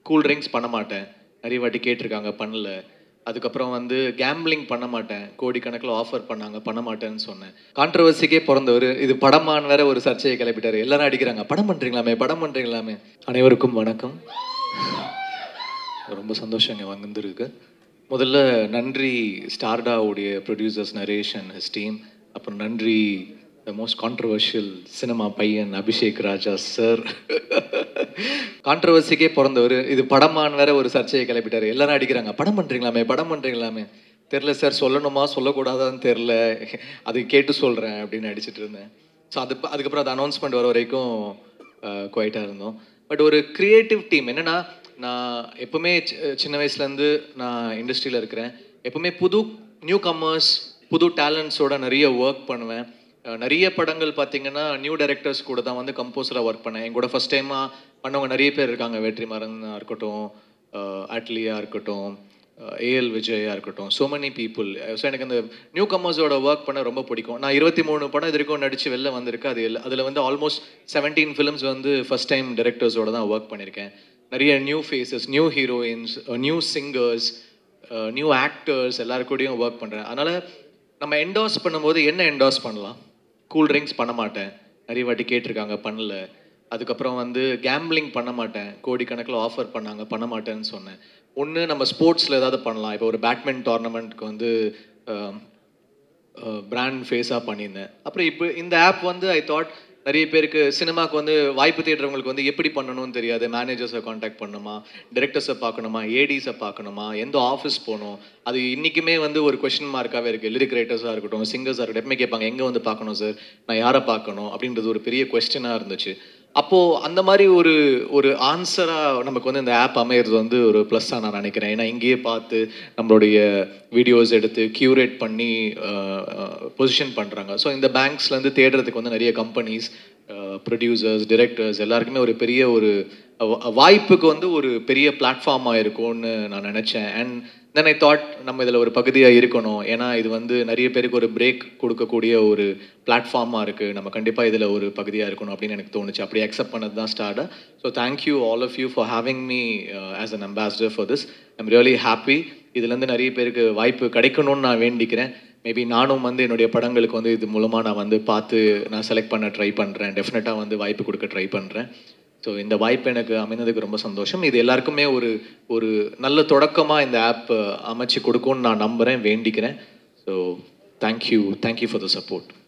Cool drinks பண்ண மாட்டேன். நிறைய வாட்டி கேட்டிருக்காங்க, பண்ணல. அதுக்கப்புறம் வந்து கேம்பிளிங் பண்ண மாட்டேன். கோடிக்கணக்கில் ஆஃபர் பண்ணாங்க, பண்ண மாட்டேன்னு சொன்னேன். கான்ட்ரவர்சிக்கே பிறந்தவர், இது படமான்னு வேற ஒரு சர்ச்சையை கிளப்பிட்டாரு. எல்லாரும் அடிக்கிறாங்க, படம் பண்ணுறீங்களாமே, படம் பண்ணுறீங்களாமே. அனைவருக்கும் வணக்கம். ரொம்ப சந்தோஷம் இங்கே வந்திருக்கு. முதல்ல நன்றி ஸ்டார்டாவுடைய producers Naresh and his team. அப்புறம் நன்றி த மோஸ்ட் கான்ட்ரவர்ஷியல் சினிமா பையன் அபிஷேக் ராஜா சார். கான்ட்ரவர்சிக்கே பிறந்தவர், இது படமான்னு வேற ஒரு சர்ச்சையை கிளப்பிட்டாரு. எல்லாரும் அடிக்கிறாங்க, படம் பண்ணுறீங்களாமே, படம் பண்ணுறீங்களாமே. தெரில சார், சொல்லணுமா சொல்லக்கூடாதான்னு தெரில, அது கேட்டு சொல்கிறேன் அப்படின்னு அடிச்சுட்டு இருந்தேன். ஸோ அதுக்கப்புறம் அது அனௌன்ஸ்மெண்ட் வர வரைக்கும் குவைட்டாக இருந்தோம். பட் ஒரு க்ரியேட்டிவ் டீம் என்னென்னா, நான் எப்போவுமே சின்ன வயசுலேருந்து நான் இண்டஸ்ட்ரியில் இருக்கிறேன். எப்போவுமே புது நியூ கம்மர்ஸ், புது டேலண்ட்ஸோட நிறைய ஒர்க் பண்ணுவேன். நிறைய படங்கள் பார்த்தீங்கன்னா நியூ டைரக்டர்ஸ் கூட தான் வந்து கம்போஸராக ஒர்க் பண்ணேன். என் கூட ஃபஸ்ட் டைமாக பண்ணவங்க நிறைய பேர் இருக்காங்க. வெற்றிமாறனாக இருக்கட்டும், அட்லியா இருக்கட்டும், ஏஎல் விஜயா இருக்கட்டும், ஸோ மெனி பீப்புள். ஸோ எனக்கு அந்த நியூ கம்மர்ஸோட ஒர்க் பண்ண ரொம்ப பிடிக்கும். நான் 23 படம் இது வரைக்கும் நடித்து வெளில வந்திருக்கு. அதில் வந்து ஆல்மோஸ்ட் 17 ஃபிலிம்ஸ் வந்து ஃபஸ்ட் டைம் டைரக்டர்ஸோட தான் ஒர்க் பண்ணியிருக்கேன். நிறைய new faces, new heroines, new singers, new actors எல்லாருக்கூடையும் ஒர்க் பண்ணுறேன். அதனால் நம்ம என்டாஸ் பண்ணும்போது என்ன என்டாஸ் பண்ணலாம்? கூல் ட்ரிங்க்ஸ் பண்ண மாட்டேன். நிறைய வாட்டி கேட்டிருக்காங்க, பண்ணல. அதுக்கப்புறம் வந்து கேம்பிளிங் பண்ண மாட்டேன். கோடிக்கணக்கில் ஆஃபர் பண்ணாங்க, பண்ண மாட்டேன்னு சொன்னேன். ஒன்று நம்ம ஸ்போர்ட்ஸில் ஏதாவது பண்ணலாம். இப்போ ஒரு பேட்மிண்டன் டோர்னமெண்ட்டுக்கு வந்து பிராண்ட் ஃபேஸாக பண்ணியிருந்தேன். அப்புறம் இப்போ இந்த ஆப் வந்து ஐ தாட் நிறைய பேருக்கு சினிமாவுக்கு வந்து வாய்ப்பு தேடுறவங்களுக்கு வந்து எப்படி பண்ணணும்னு தெரியாது. மேனேஜர்ஸை காண்டாக்ட் பண்ணணுமா, டைரக்டர்ஸை பார்க்கணுமா, ஏடிஸை பார்க்கணுமா, எந்த ஆஃபீஸ் போகணும், அது இன்றைக்குமே வந்து ஒரு கொஷின் மார்க்காகவே இருக்குது. லிரிக் ரைட்டர்ஸாக இருக்கட்டும், சிங்கர்ஸாக இருக்கட்டும், எப்பவுமே கேட்பாங்க, எங்கே வந்து பார்க்கணும் சார், நான் யாரை பார்க்கணும் அப்படின்றது ஒரு பெரிய கொஸ்டினாக இருந்துச்சு. அப்போது அந்த மாதிரி ஒரு ஆன்சராக நமக்கு வந்து இந்த ஆப் அமையிறது வந்து ஒரு ப்ளஸ்ஸாக நான் நினைக்கிறேன். ஏன்னா இங்கேயே பார்த்து நம்மளுடைய வீடியோஸ் எடுத்து க்யூரேட் பண்ணி பொசிஷன் பண்ணுறாங்க. ஸோ இந்த பேங்க்ஸ்லேருந்து தேடுறதுக்கு வந்து நிறைய கம்பெனிஸ், ப்ரொடியூசர்ஸ், டிரெக்டர்ஸ் எல்லாருக்குமே ஒரு பெரிய ஒரு வாய்ப்புக்கு வந்து ஒரு பெரிய பிளாட்ஃபார்மாக இருக்கும்னு நான் நினச்சேன். அண்ட் தென் ஐ தாட் நம்ம இதில் ஒரு பகுதியாக இருக்கணும். ஏன்னா இது வந்து நிறைய பேருக்கு ஒரு பிரேக் கொடுக்கக்கூடிய ஒரு பிளாட்ஃபார்மாக இருக்குது. நம்ம கண்டிப்பாக இதில் ஒரு பகுதியாக இருக்கணும் அப்படின்னு எனக்கு தோணுச்சு. அப்படி அக்செப்ட் பண்ணது தான் start. So thank you all of you for having me as an ambassador for this. I'm really happy. இதுலேருந்து நிறைய பேருக்கு வாய்ப்பு கிடைக்கணும்னு நான் வேண்டிக்கிறேன். மேபி நானும் வந்து என்னுடைய படங்களுக்கு வந்து இது மூலமாக நான் வந்து பார்த்து நான் செலக்ட் பண்ண ட்ரை பண்ணுறேன். டெஃபினட்டாக வந்து வாய்ப்பு கொடுக்க ட்ரை பண்ணுறேன். ஸோ இந்த வாய்ப்பு எனக்கு அமைந்ததுக்கு ரொம்ப சந்தோஷம். இது எல்லாருக்குமே ஒரு நல்ல தொடக்கமாக இந்த ஆப் அமைச்சு கொடுக்கும்னு நான் நம்புகிறேன், வேண்டிக்கிறேன். So thank you for the support.